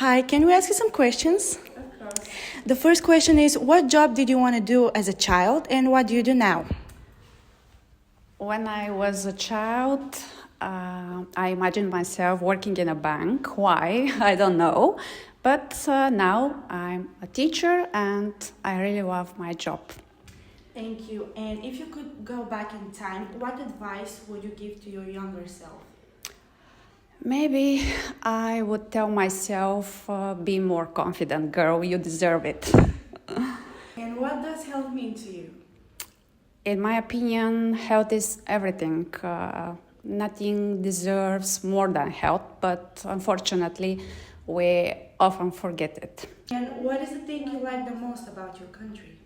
Hi, can we ask you some questions? The first question is, what job did you want to do as a child and what do you do now? When I was a child, I imagined myself working in a bank. Why? I don't know. But now I'm a teacher and I really love my job. Thank you. And if you could go back in time, what advice would you give to your younger self? Maybe I would tell myself, be more confident, girl, you deserve it. And what does health mean to you? In my opinion, health is everything. Nothing deserves more than health, but unfortunately, we often forget it. And what is the thing you like the most about your country?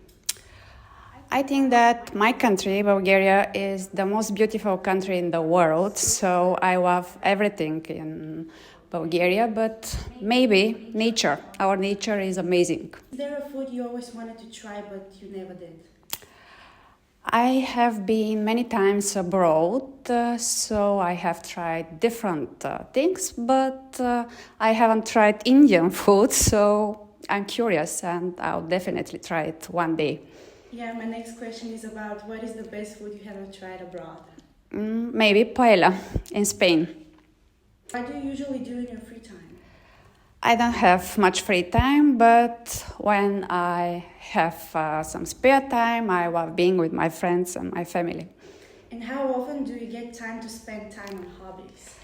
I think that my country, Bulgaria, is the most beautiful country in the world, so I love everything in Bulgaria, but maybe nature. Our nature is amazing. Is there a food you always wanted to try but you never did? I have been many times abroad, so I have tried different things, but I haven't tried Indian food, so I'm curious and I'll definitely try it one day. Yeah, my next question is about what is the best food you haven't tried abroad? Maybe paella in Spain. What do you usually do in your free time? I don't have much free time, but when I have some spare time, I love being with my friends and my family. And how often do you get time to spend time on hobbies?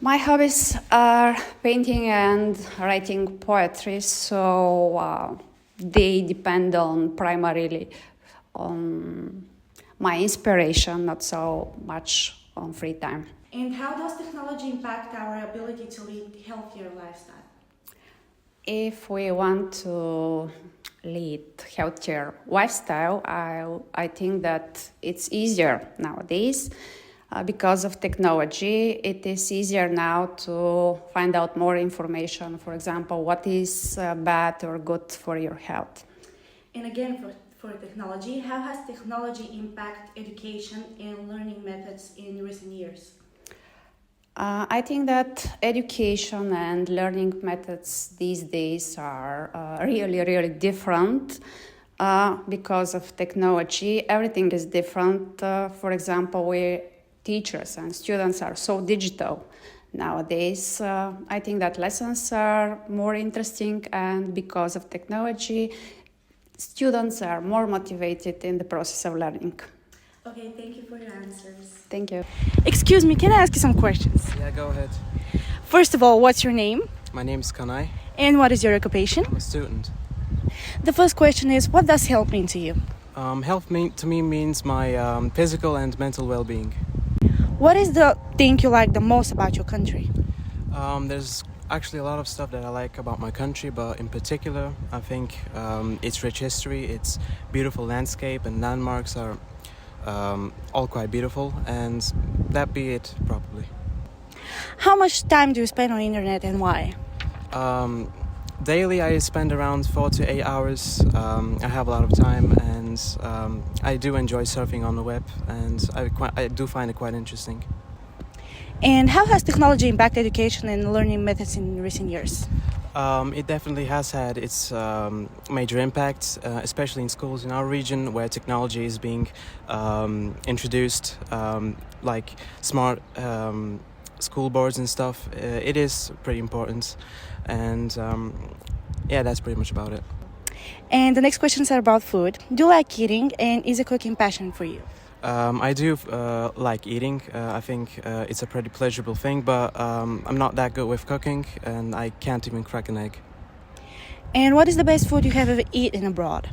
My hobbies are painting and writing poetry, so they depend on primarily on my inspiration, not so much on free time. And how does technology impact our ability to lead a healthier lifestyle? If we want to lead healthier lifestyle, I think that it's easier nowadays because of technology. It is easier now to find out more information. For example, what is bad or good for your health. And again, for technology, how has technology impacted education and learning methods in recent years? I think that education and learning methods these days are really different because of technology. Everything is different. For example, teachers and students are so digital nowadays. I think that lessons are more interesting, and because of technology, students are more motivated in the process of learning. Okay, thank you for your answers. Thank you. Excuse me, can I ask you some questions? Yeah, go ahead. First of all, what's your name? My name's Kanai. And what is your occupation? I'm a student. The first question is, what does health mean to you? Health to me means my physical and mental well-being. What is the thing you like the most about your country? There's actually a lot of stuff that I like about my country, but in particular, I think its rich history, its beautiful landscape and landmarks are all quite beautiful, and that be it probably. How much time do you spend on the internet and why? Daily I spend around 4 to 8 hours. I have a lot of time, and I do enjoy surfing on the web, and I do find it quite interesting. And how has technology impacted education and learning methods in recent years? It definitely has had its major impact, especially in schools in our region where technology is being introduced, like smart school boards and stuff. It is pretty important, and yeah, that's pretty much about it. And the next questions are about food. Do you like eating, and is a cooking passion for you? I do like eating. I think it's a pretty pleasurable thing, but I'm not that good with cooking, and I can't even crack an egg. And what is the best food you have ever eaten abroad?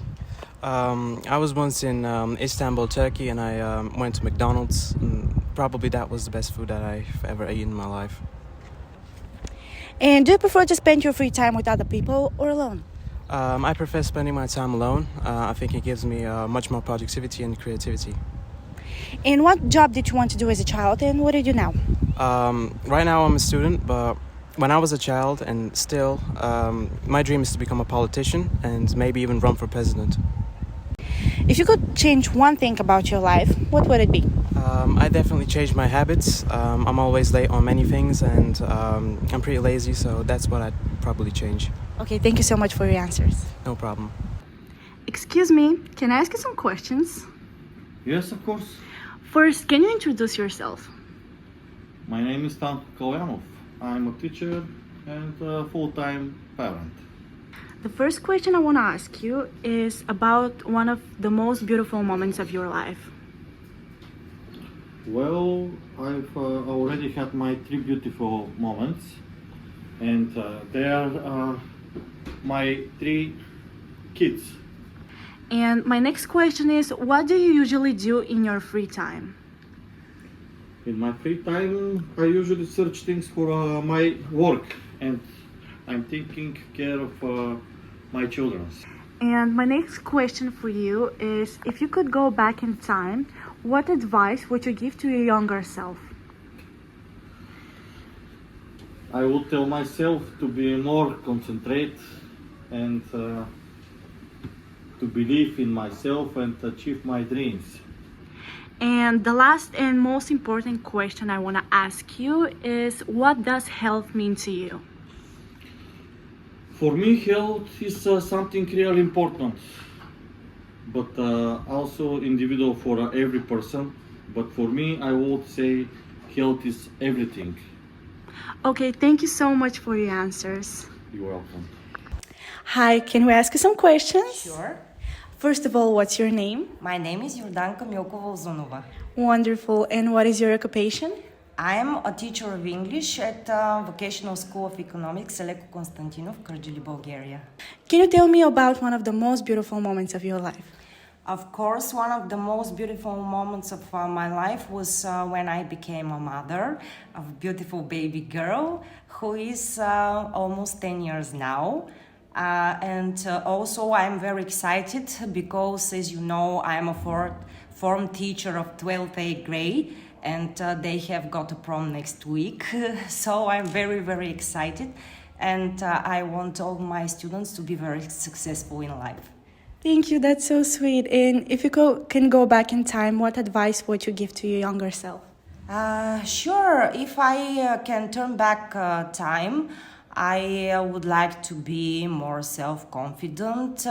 I was once in Istanbul, Turkey, and I went to McDonald's. And probably that was the best food that I've ever eaten in my life. And do you prefer to spend your free time with other people or alone? I prefer spending my time alone. I think it gives me much more productivity and creativity. And what job did you want to do as a child, and what do you do now? Right now I'm a student, but when I was a child and still, my dream is to become a politician and maybe even run for president. If you could change one thing about your life, what would it be? I definitely changed my habits. I'm always late on many things, and I'm pretty lazy, so that's what I'd probably change. Okay, thank you so much for your answers. No problem. Excuse me, can I ask you some questions? Yes, of course. First, can you introduce yourself? My name is Stanko Kalyanov. I'm a teacher and a full-time parent. The first question I want to ask you is about one of the most beautiful moments of your life. Well, I've already had my 3 beautiful moments, and they are my 3 kids. And my next question is, what do you usually do in your free time? In my free time, I usually search things for my work, and I'm taking care of my children. And my next question for you is, if you could go back in time, what advice would you give to your younger self? I would tell myself to be more concentrate and to believe in myself and achieve my dreams. And the last and most important question I want to ask you is, what does health mean to you? For me, health is something really important, but also individual for every person. But for me, I would say health is everything. Okay, thank you so much for your answers. You're welcome. Hi, can we ask you some questions? Sure. First of all, what's your name? My name is Jordanka Milkova Ozunova. Wonderful. And what is your occupation? I am a teacher of English at Vocational School of Economics, Eleko Konstantinov, Kardili, Bulgaria. Can you tell me about one of the most beautiful moments of your life? Of course, one of the most beautiful moments of my life was when I became a mother of a beautiful baby girl who is almost 10 years now. And also I'm very excited because, as you know, I'm a form teacher of 12th A grade, and they have got a prom next week. So I'm very, very excited, and I want all my students to be very successful in life. Thank you, that's so sweet. And if you can go back in time, what advice would you give to your younger self? Sure, if I can turn back time, I would like to be more self-confident,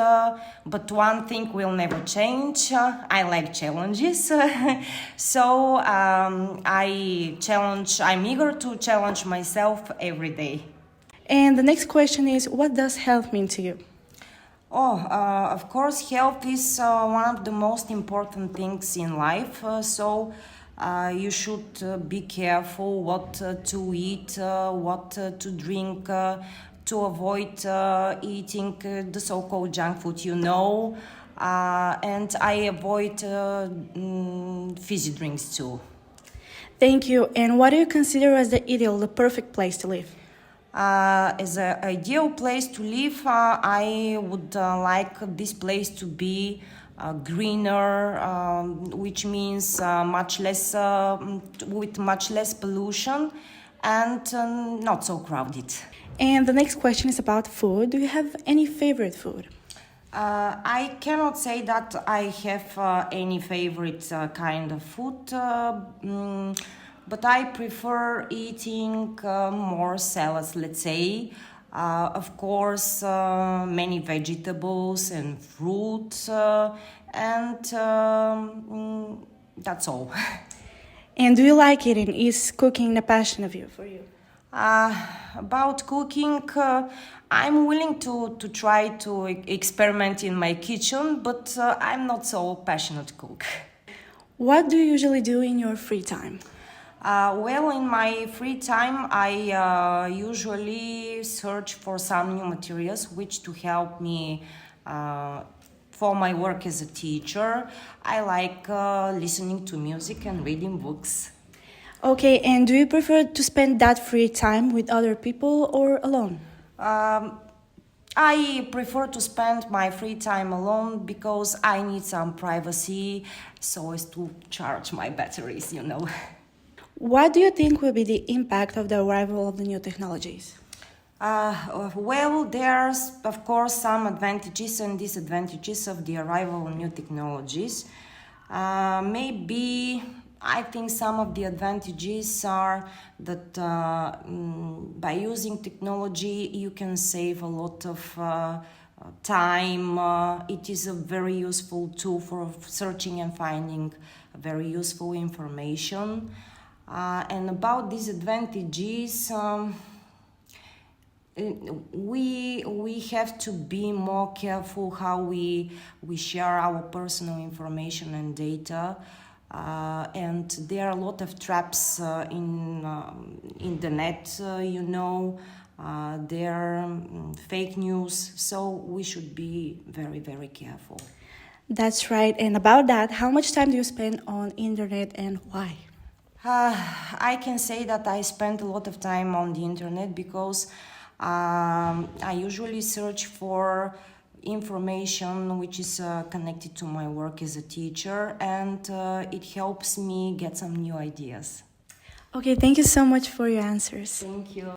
but one thing will never change. I like challenges, so I'm eager to challenge myself every day. And the next question is, what does health mean to you? Of course, health is one of the most important things in life, so you should be careful what to eat, what to drink, to avoid eating the so-called junk food, and I avoid fizzy drinks too. Thank you. And what do you consider as the ideal, the perfect place to live? As an ideal place to live, I would like this place to be greener, which means with much less pollution and not so crowded. And the next question is about food. Do you have any favorite food? I cannot say that I have any favorite kind of food, but I prefer eating more salads, let's say. Of course, many vegetables and fruits, and that's all. And do you like eating? Is cooking a passion for you? About cooking, I'm willing to try to experiment in my kitchen, but I'm not so passionate cook. What do you usually do in your free time? Well, in my free time, I usually search for some new materials which to help me for my work as a teacher. I like listening to music and reading books. Okay, and do you prefer to spend that free time with other people or alone? I prefer to spend my free time alone because I need some privacy so as to charge my batteries. What do you think will be the impact of the arrival of the new technologies? Well, there's of course some advantages and disadvantages of the arrival of new technologies. Maybe I think some of the advantages are that by using technology you can save a lot of time. It is a very useful tool for searching and finding very useful information. And about disadvantages, we have to be more careful how we share our personal information and data. And there are a lot of traps in the net, there are fake news, so we should be very, very careful. That's right. And about that, how much time do you spend on internet and why? I can say that I spend a lot of time on the internet because I usually search for information which is connected to my work as a teacher, and it helps me get some new ideas. Okay, thank you so much for your answers. Thank you.